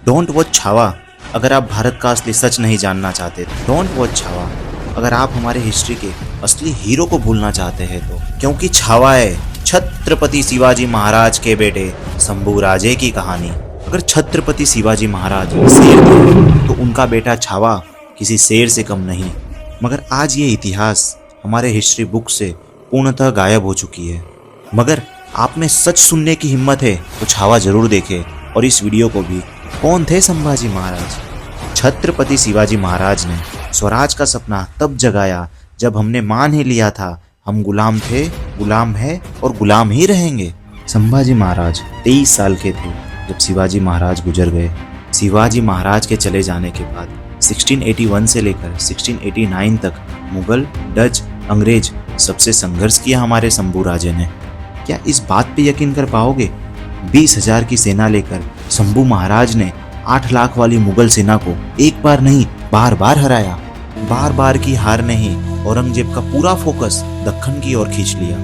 Don't watch Chhaava अगर आप भारत का असली सच नहीं जानना चाहते। डोंट वॉच छावा अगर आप हमारे हिस्ट्री के असली हीरो को भूलना चाहते हैं तो, क्योंकि छावा है छत्रपति शिवाजी महाराज के बेटे शंभूराजे की कहानी। अगर छत्रपति शिवाजी महाराज शेर थे तो उनका बेटा छावा किसी शेर से कम नहीं। मगर आज ये इतिहास हमारे हिस्ट्री बुक से पूर्णतः गायब हो चुकी है। मगर आप में सच सुनने की हिम्मत है तो छावा जरूर देखें। और इस वीडियो को भी, कौन थे संभाजी महाराज? छत्रपति शिवाजी महाराज ने स्वराज का सपना तब जगाया जब हमने मान ही लिया था हम गुलाम थे, गुलाम है और गुलाम ही रहेंगे। संभाजी महाराज 23 साल के थे जब शिवाजी महाराज गुजर गए। शिवाजी महाराज के चले जाने के बाद 1681 से लेकर 1689 तक मुगल, डच, अंग्रेज सबसे संघर्ष किया हमारे शंभूराजे ने। क्या इस बात पे यकीन कर पाओगे? 20,000 की सेना लेकर शंभू महाराज ने 8 लाख वाली मुगल सेना को एक बार नहीं बार बार हराया। बार बार की हार ने ही औरंगजेब का पूरा फोकस दक्कन की ओर खींच लिया।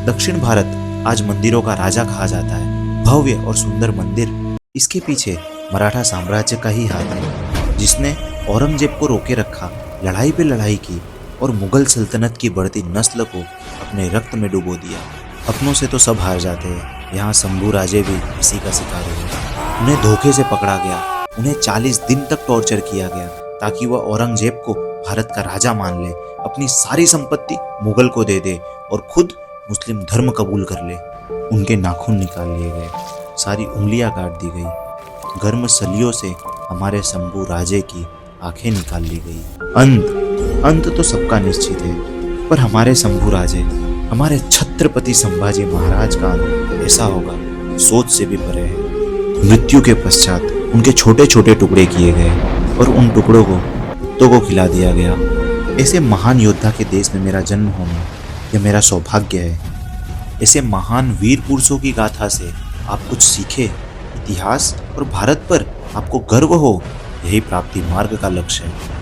दक्षिण भारत आज मंदिरों का राजा कहा जाता है। भव्य और सुंदर मंदिर, इसके पीछे मराठा साम्राज्य का ही हाथ है जिसने औरंगजेब को रोके रखा, लड़ाई पे लड़ाई की और मुगल सल्तनत की बढ़ती नस्ल को अपने रक्त में डुबो दिया। अपनों से तो सब हार जाते हैं, यहाँ शंभूराजे भी इसी का शिकार हुए। उन्हें धोखे से पकड़ा गया, उन्हें 40 दिन तक टॉर्चर किया गया ताकि वह औरंगजेब को भारत का राजा मान ले, अपनी सारी संपत्ति मुगल को दे दे और खुद मुस्लिम धर्म कबूल कर ले। उनके नाखून निकाल लिए गए, सारी उंगलियां काट दी गई, गर्म सलियों से हमारे शंभूराजे की आंखें निकाल ली गई। अंत तो सबका निश्चित है, पर हमारे शंभूराजे, हमारे छत्रपति संभाजी महाराज का अंत ऐसा होगा सोच से भी परे है। मृत्यु के पश्चात उनके छोटे छोटे टुकड़े किए गए और उन टुकड़ों को कुत्तों को खिला दिया गया। ऐसे महान योद्धा के देश में मेरा जन्म होना यह मेरा सौभाग्य है। ऐसे महान वीर पुरुषों की गाथा से आप कुछ सीखे, इतिहास और भारत पर आपको गर्व हो, यही प्राप्ति मार्ग का लक्ष्य है।